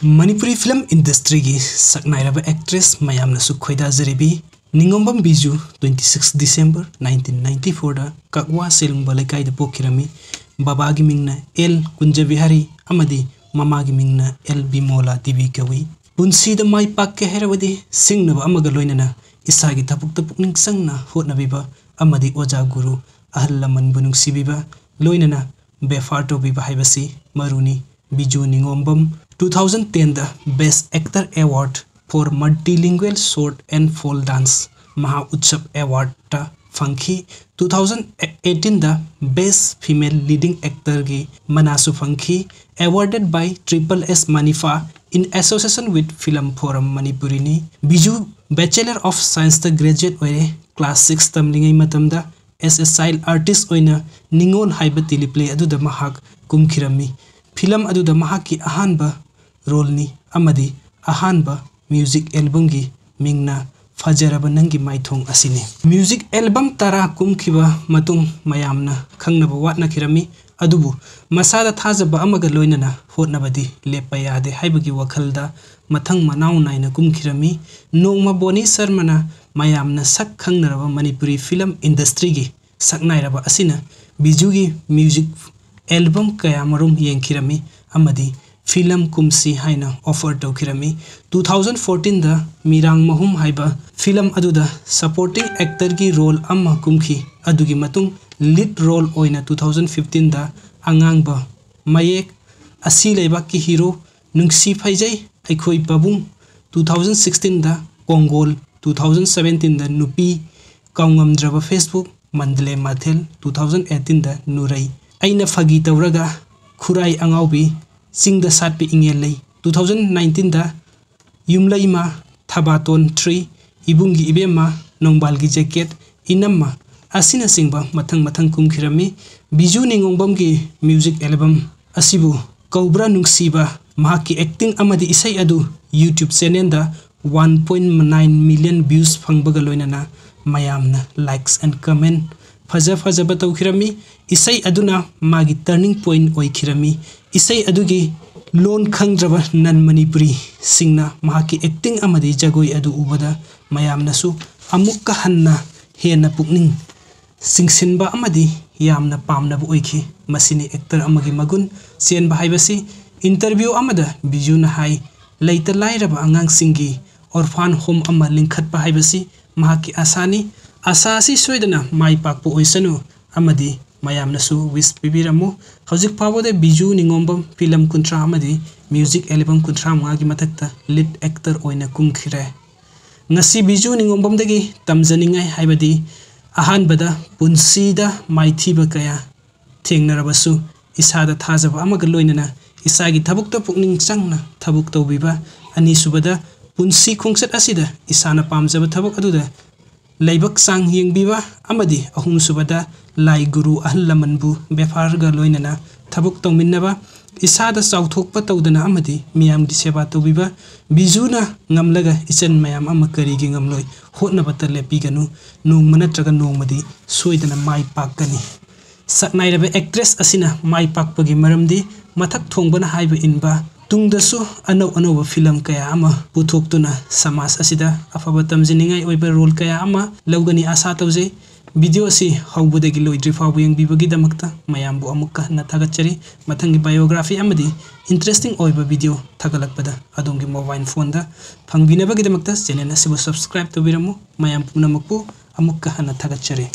Manipuri film industry gi saknairaba actress mayamna su khoida jaribi Ningombam Biju 26 December 1994 da kakwa selung balakai da pokirami baba gi mingna L Kunjabihari amadi mama gi mingna L Bimola Devi kawi punsi da mai pak ke herabadi singnaba amaga loinana isagi tapuk ning sangna hotnabiba amadi oja guru ahal laman bunung sibiba loinana befarto biba haibasi maruni Biju Ningombam 2010 the Best Actor Award for Multilingual Short and Folk Dance Maha Utsav Award ta Funky 2018 the Best Female Leading Actor gi Manasu Funky awarded by Triple S Manifa in association with Film Forum Manipurini. Biju Bachelor of Science the graduate oire class 6 tamlingai matamda as a child artist oina Ningon haiba teleplay aduda mahak kumkhirami film aduda mahaki ahanba role ni amadi ahanba music album gi mingna fajaraba nangi maithong asini music album tara kumkhiba matung mayamna khangnaba watna khirami adubu masada thajaba amaga loinana hotnabadi lepa yade haibagi wakhalda mathang manau naina kumkhirami nongma boni sarmana mayamna sak khangnaraba manipuri film industry gi saknairaba asina Biju gi music album kayamarum yengkhirami amadi film kumsi haina offer tawkhirami 2014 da mirang mahum haiba film aduda supporting actor gi role amma kumkhi adugi matung lead role oina 2015 da angangba mayek asi leiba ki hero nungsi phaijai aikhoi pabung 2016 da kongol 2017 da nupi kaungamdraba Facebook mandle mathel 2018 da nurai aina fagi tawraga khurai angaubi singda satpi ingelei 2019 da yumlaima thabaton 3 ibungi ibema nongbalgi jacket inamma asina singba mathang kumkhirami Biju Ningombam gi music album asibu kaubra nungsiba mahaki acting amadi isai adu YouTube channel da 1.9 million views phangbaga loinana mayamna likes and comment fajaba tawkhirami isai aduna magi turning point oikhirami isai adugi lon khangdraba nan manipuri singna mahaki acting amadi jagoi adu ubada mayamna su amukka hanna hena pukning singsinba amadi yamna pamna bu oikhi masini actor amagi magun sen bahaibasi interview amada Biju na hai leita lairaba angang singi orphan home amma linkhat bahaibasi mahaki asasi soidana mai pakpu oisanu amadi mayamna su wish pibiramu hojik pawode Biju Ningombam film kuntra amadi music album kuntra magi matakta lead actor oina kumkhire ngasi Biju Ningombam dagi tamjaningai haibadi ahan bada punsida maithiba kaya thengnarabasu isada thajaba amaga loinana isagi thabukta pukning changna thabuk tawbiba ani subada punsi khungsat asida isana pamjaba thabuk aduda laibak sang yengbiba amadi ahum subada lai guru ahal lamanbu befarga loinana thabuk tongminnaba isada chauthokpa tawdana amadi miyam gi seba tawbiba Bijuna ngamlaga ichan mayam ama karigi ngamloi hotnaba talepi ganu nongmana traga nongmadi soidana mai pakani saknairaba actress asina mai pakpagi maramdi mathak thongbana haiba inba tungdasu anau film kaya ama puthoktuna samas asida afaba tamjiningai oiba role kaya ama lawgani asa tawje video si hawbudagi loidri fabu yang bibagi damakta mayambu amukka na thagachari mathangi biography amadi interesting oiba video thagalakpada adongi mobile phone da phangbinabagi damakta channel asibu subscribe tobiramu mayam punamakpu amukka na thagachari